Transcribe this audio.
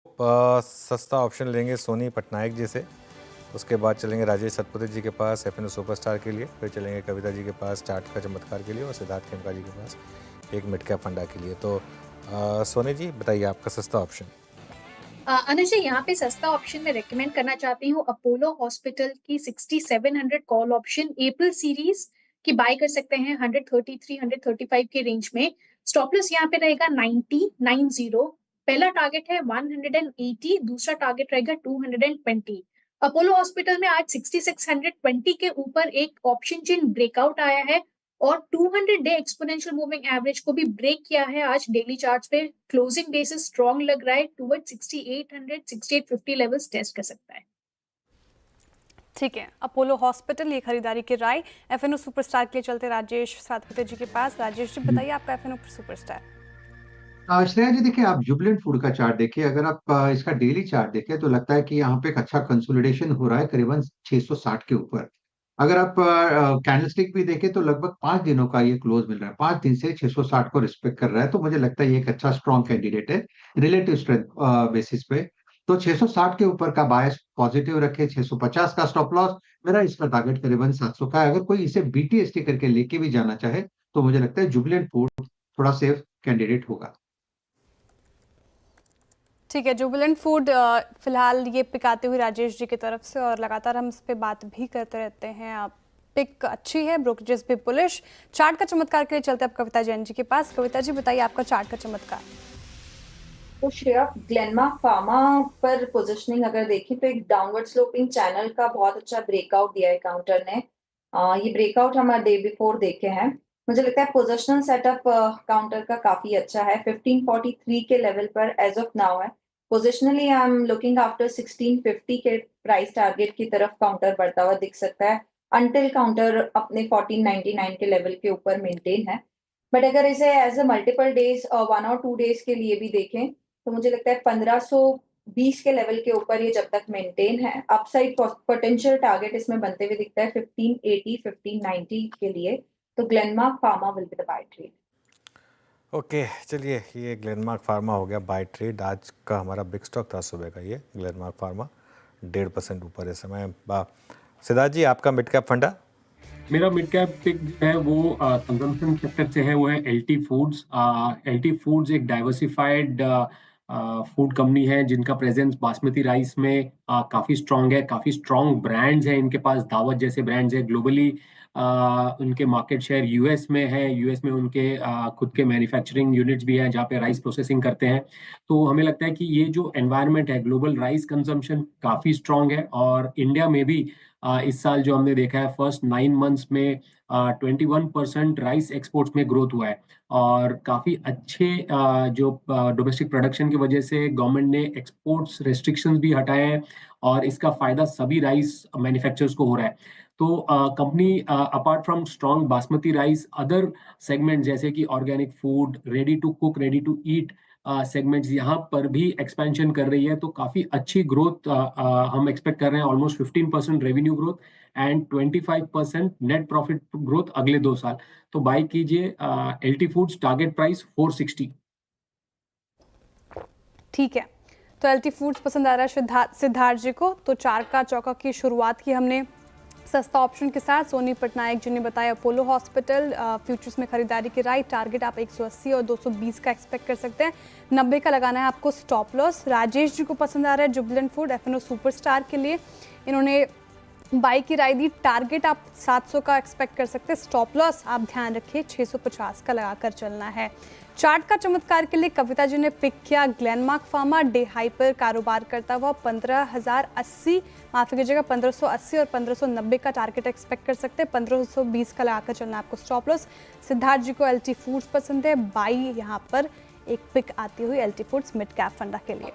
सस्ता ऑप्शन लेंगे सोनी पटनायक जी से, उसके बाद चलेंगे राजेश सतपथी जी के पास एफएनओ सुपरस्टार के लिए, फिर चलेंगे कविता जी के पास चार्ट का चमत्कार के लिए और सिद्धार्थ खेमका जी के पास एक मिड कैप फंडा के लिए। तो सोनी जी बताइए आपका सस्ता ऑप्शन। अनुज जी, यहाँ पे सस्ता ऑप्शन में रेकमेंड करना चाहती हूँ अपोलो हॉस्पिटल की 6700 कॉल ऑप्शन एप्रिल सीरीज की बाय कर सकते हैं 133 135 के रेंज में। स्टॉप लॉस यहाँ पे रहेगा 90। पहला टारगेट है 180, दूसरा टारगेट रहेगा 220। अपोलो हॉस्पिटल में आज 6620 के ऊपर एक ऑप्शन चेन ब्रेकआउट आया है और 200 डे एक्सपोनेंशियल मूविंग एवरेज को भी ब्रेक किया है आज डेली चार्ट्स पे। क्लोजिंग बेसिस स्ट्रॉन्ग लग रहा है, टुवर्ड 6800 6850 लेवल्स टेस्ट कर सकता है। ठीक है, अपोलो हॉस्पिटल ये खरीदारी की राय। एफएनओ सुपरस्टार के लिए चलते राजेश सातपुते जी के पास। राजेश जी बताइए आपका एफएनओ सुपरस्टार। श्रेया जी देखिए, आप जुबिलेंट फूड का चार्ट देखिए, अगर आप इसका डेली चार्ट देखें तो लगता है कि यहाँ पे एक अच्छा कंसोलिडेशन हो रहा है करीबन 660 के ऊपर। अगर आप कैंडलस्टिक भी देखें तो लगभग 5 दिनों का ये क्लोज मिल रहा है, 5 दिन से 660 को रिस्पेक्ट कर रहा है, तो मुझे लगता है ये एक अच्छा स्ट्रॉन्ग कैंडिडेट है रिलेटिव स्ट्रेंथ बेसिस पे। तो 660 के ऊपर का बायस पॉजिटिव रखे, 650 का स्टॉप लॉस, मेरा इसका टारगेट करीबन 700 का है। अगर कोई इसे बीटीएसटी करके लेके भी जाना चाहे तो मुझे लगता है जुबिलेंट फूड थोड़ा सेफ कैंडिडेट होगा। ठीक है, जुबिलेंट फूड फिलहाल ये पिक आते हुए राजेश जी की तरफ से और लगातार हम इस पे बात भी करते रहते हैं। आप पिक अच्छी है, ब्रोकरेजेस भी बुलिश। चार्ट का चमत्कार के लिए चलते हैं आप कविता जैन जी के पास। कविता जी बताइए आपका चार्ट का चमत्कार। तो श्रेया, ग्लेनमार्क फार्मा पर पोजीशनिंग अगर देखें तो एक डाउनवर्ड स्लोपिंग चैनल का बहुत अच्छा ब्रेकआउट दिया है काउंटर ने। ये ब्रेकआउट हम डे बिफोर देखे हैं। मुझे लगता है पोजिशनल सेटअप काउंटर का काफी अच्छा है। 1543 के लेवल पर एज ऑफ नाउ है। Positionally I am looking after 1650 के प्राइस टारगेट की तरफ काउंटर बढ़ता हुआ दिख सकता है अनटिल काउंटर अपने 1499 के लेवल के ऊपर मेंटेन है। बट अगर इसे एज अ मल्टीपल डेज 1 और 2 डेज के लिए भी देखें तो मुझे लगता है 1520 के लेवल के ऊपर ये जब तक मेंटेन है, अपसाइड पोटेंशियल टारगेट इसमें बनते हुए दिखता है 1580 1590 के लिए। तो Glenmark pharma will be the buy trade. Okay चलिए, ये ग्लेनमार्क फार्मा हो गया बाय ट्रेड। आज का हमारा बिग स्टॉक था सुबह का ये ग्लेनमार्क फार्मा, 1.5% ऊपर इस समय। सिद्धार्थ जी आपका मिड कैप फंडा। मेरा मिड कैप पिक जो है वो कंजम्पशन सेक्टर से है, वो है एलटी फूड्स। एलटी फूड्स एक डाइवर्सिफाइड फूड कंपनी है जिनका प्रेजेंस बासमती राइस में काफी स्ट्रांग है। काफी स्ट्रांग ब्रांड्स हैं इनके पास, दावत जैसे ब्रांड्स हैं ग्लोबली। उनके मार्केट शेयर यूएस में है। यूएस में उनके खुद के मैन्युफैक्चरिंग यूनिट्स भी हैं जहाँ पे राइस प्रोसेसिंग करते हैं। तो हमें लगता है कि ये जो एनवायरनमेंट है, ग्लोबल राइस कंजम्पशन काफी स्ट्रांग है। और इंडिया में भी इस साल जो हमने देखा है फर्स्ट 9 मंथ्स में 21% राइस एक्सपोर्ट्स में ग्रोथ हुआ है। और काफी अच्छे जो डोमेस्टिक प्रोडक्शन की वजह से गवर्नमेंट ने एक्सपोर्ट्स रेस्ट्रिक्शंस भी हटाए हैं और इसका फायदा सभी राइस मैन्युफैक्चरर्स को हो रहा है। तो company apart from strong basmati rice, other segment जैसे कि organic food, ready to cook, ready to eat segments यहाँ पर भी एक्सपेंशन कर रही है। तो काफी अच्छी ग्रोथ हम एक्सपेक्ट कर रहे हैं, almost 15% revenue growth and 25% net profit growth अगले 2 साल। तो बाय कीजिए एलटी फूड्स, टारगेट प्राइस 460। ठीक है, तो एलटी फूड्स पसंद आ रहा है सिद्धार्थ जी को। तो चार का चौका की शुरुआत की हमने सस्ता ऑप्शन के साथ। सोनी पटनायक जी ने बताया अपोलो हॉस्पिटल फ्यूचर्स में खरीदारी की राइट। टारगेट आप 180 और 220 का एक्सपेक्ट कर सकते हैं। 90 का लगाना है आपको स्टॉप लॉस। राजेश जी को पसंद आ रहा है जुबिलेंट फूड एफएनओ सुपरस्टार के लिए। इन्होंने बाई की राय दी। टारगेट आप 700 का एक्सपेक्ट कर सकते हैं। स्टॉप लॉस आप ध्यान रखिए 650 का लगाकर चलना है। चार्ट का चमत्कार के लिए कविता जी ने पिक किया ग्लेनमार्क फार्मा। डे हाई पर कारोबार करता हुआ 15,080 माफी कीजिएगा 1580 और 1590 का टारगेट एक्सपेक्ट कर सकते हैं। 1520 का लगाकर चलना है आपको स्टॉप लॉस। सिद्धार्थ जी को एलटी फूड्स पसंद है, बाई यहाँ पर एक पिक आती हुई एलटी फूड्स मिड कैप फंडा के लिए।